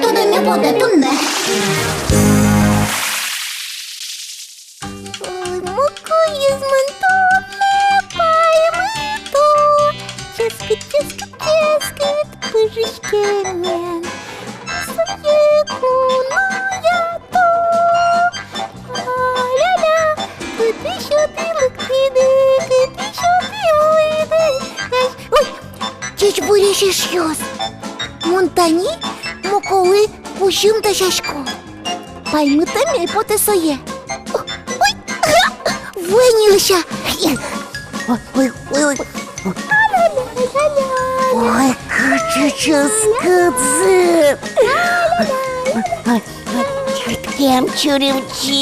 tudo me pode tunne. Муку из мантонны поймыту, ческает пыжичками. Субъеку, ну я то. Ля-ля, кыты-щуты, лык-пиды, кыты-щуты, уйды. Ой, чеч буришиш ёс. Монтани, моколы, пущим-то шашку. Поймытами потесое. Ой, вынился. Ой. Ой, кычыческыцы. Кем чуримчи.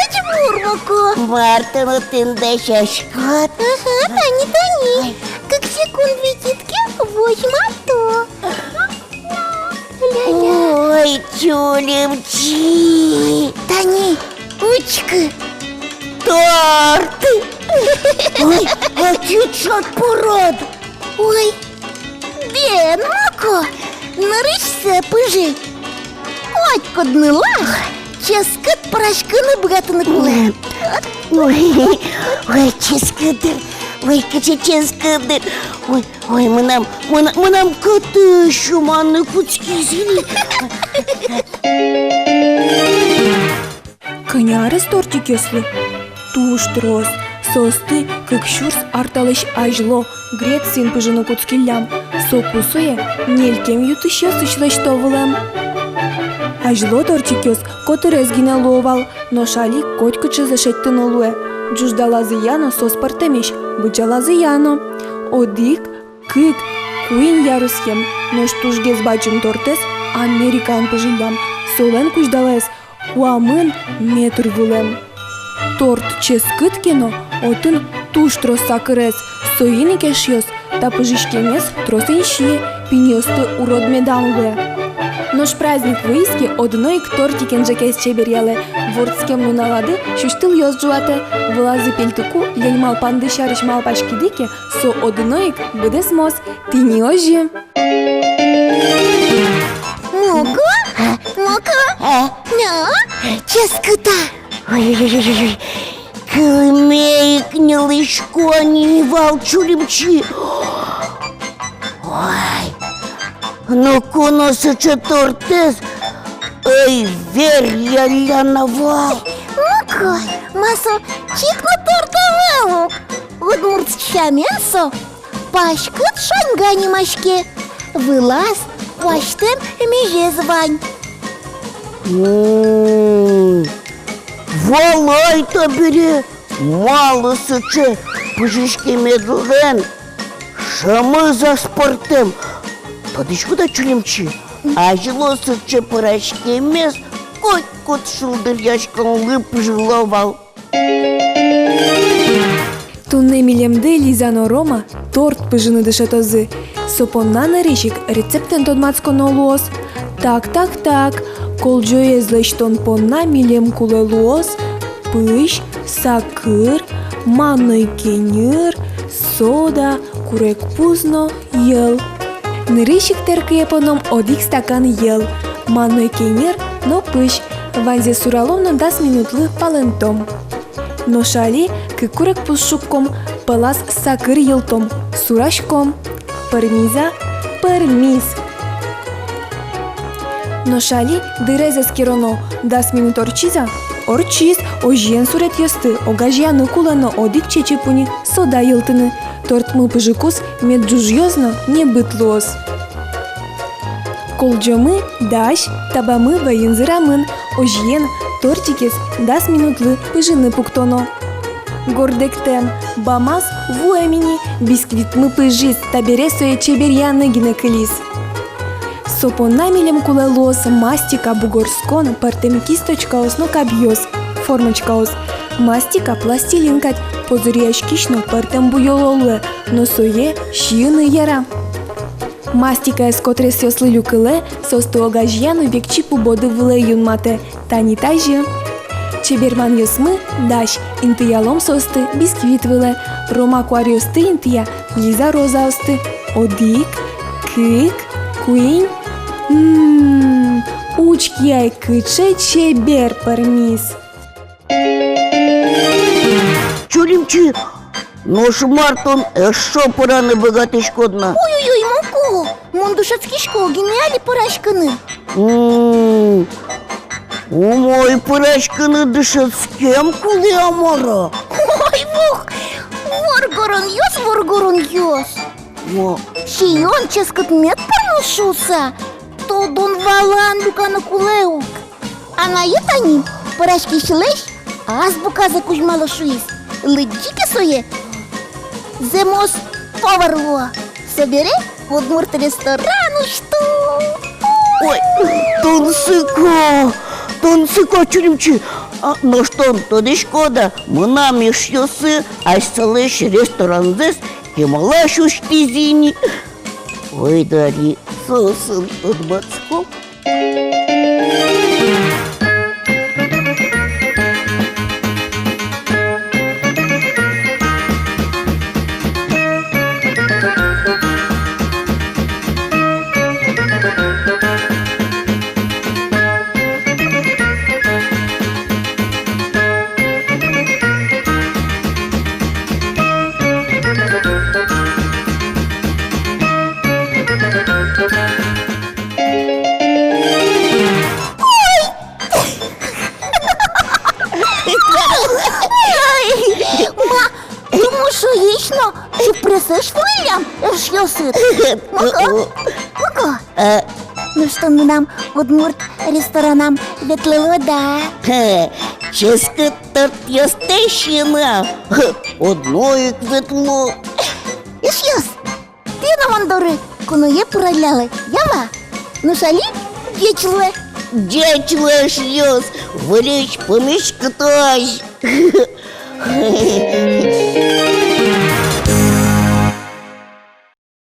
Еч бурмаку. Мартыну тында шашкот. Тани. Как секунд визитки, возьма то. Ой, чулимчи. Тани, учка. Торты. Ой, а чуть-чуть пород. Ой, бен, мако, нарышся пыжи. Ой, коднылах, ческат порошканы богатыны кулы. Ой, ческадыр, ой, ческадыр. Ой, мынам коты шуманны кучки зели. Кынярыз тортик ёслы. Туштрос, состы, кыкшурс арталыш ажло, Грецин пыжыны куцкиллям, сокусуе, нелькем ютыш ёсышлыш товылам. Ажло тортик ёс котырез гинеловал, но шали котькычы зашеттын олуэ. Джуждалазы яно сос партемеш, бычалазы яно. Одик, кык, куин ярусхем, но штужгез бачым тортес, американ пыжылям, солен куждалес, уамын метр вулем. Торт ческыткино, отын туш трос сакырес, соини кешьёс, та пыжишкемес тросенщие, пиньёсты урод медангле. Нож праздник выиски одной к тортикен жакес чеберьяле, вордскем луналады шуштыл ёс джуате, влазы пельтыку лельмал панды шарыш мал пашкидыке, со одной к быдес мос, ты не ожи. Моко? На? Ческыта. Ой, кылмейк не лышко, не валчулимчи. Ой, ну коносыча тортес, ой, верья лянова. Моко, масо, чикну тортовелук. Удмуртча мясо, пашкыт шангани машке. Вылаз, паштем меже звань. Волой-то бери, мало сыче, пыжишки медлен, шамы за спортем. Подышку да чулимчи, а жило сыче порошки мес, кот шулдыр яшкан лып жиловал. Тунне милемде Лизано Рома торт пыжыны дышатозы. Сопонна нарышик рецептен тодмацкон олуос. Так, колжоез лештон понна милем куле луос, пыш, сакыр, манной кенер, сода, курек пузно, ел. Нарышик теркие поном одик стакан ел, манной кенер, но пыш, ванзе сураловно 10 минутлы палентом. Но шали курек пузшукком, палас сакыр елтом, сурашком, пармиза, пармиз. Но шали дыреза скироно 10 минут орчиза, орчиз, ожен сурет ёсты, огажьяны кулано одик чечепуни, сода елтыны, тортмы пыжыкус меджужьёзно не бытлуос. Колджомы даш, табамы ваинзырамын, ожен тортикес 10 минутлы пыжыны пуктоно. Гордектем, бамаз вуэмини, бисквитмы пыжиз, табересуе чеберьяны гинекалис. Сопонна милем кулелос, мастика бугорскон, партем кисточкаос, но кабьёс, формочкаос, мастика пластилинкать, позыряш кишно партем буйололуэ, но сое шины яра. Мастика эскотрес ёслы люкыле, состы огажьяну векчипу боды выле юнмате, тани тайжи. Чеберман ёсмы, даш, интыялом состы, бисквит выле, рома куарёсты интыя, Лиза розаосты, одик, кык, куинь, Учкяй кыче чебер перміс. Чулімчі, ну ж Мартон, що пора не бігати шкодна? Ой-ой-ой, Мако, мондушацкішко, геніалі порашкини. У мой порашкини дишать з кем, коли амора? Ой, вух, воргорон йос. О, Шион ческат мед порношуса, то дон валан лукана кулеук. А на ютаним порашки шилеш, азбука за кузьмало шуис. Лыджики суе, земос поварло. Собери удмурт ресторану, что? ой, тонсико, чулімчі. Ну що, тоді шкода, ми нам якщо си, а селиш ресторан зес, і мала шуштізіні. Ой, дарі, соусын тут бацько. Ма, тому що їчно, що присиш Вильям, що сит. Мако, ну що нам удмурт ресторанам ветлило, да? Чески торт ястещина. Одної квитло. Іш'яс, ти на вандори, конує проляли, ява? Ну шалі, дєчле. Дячла шльос, валіч поміж катаж.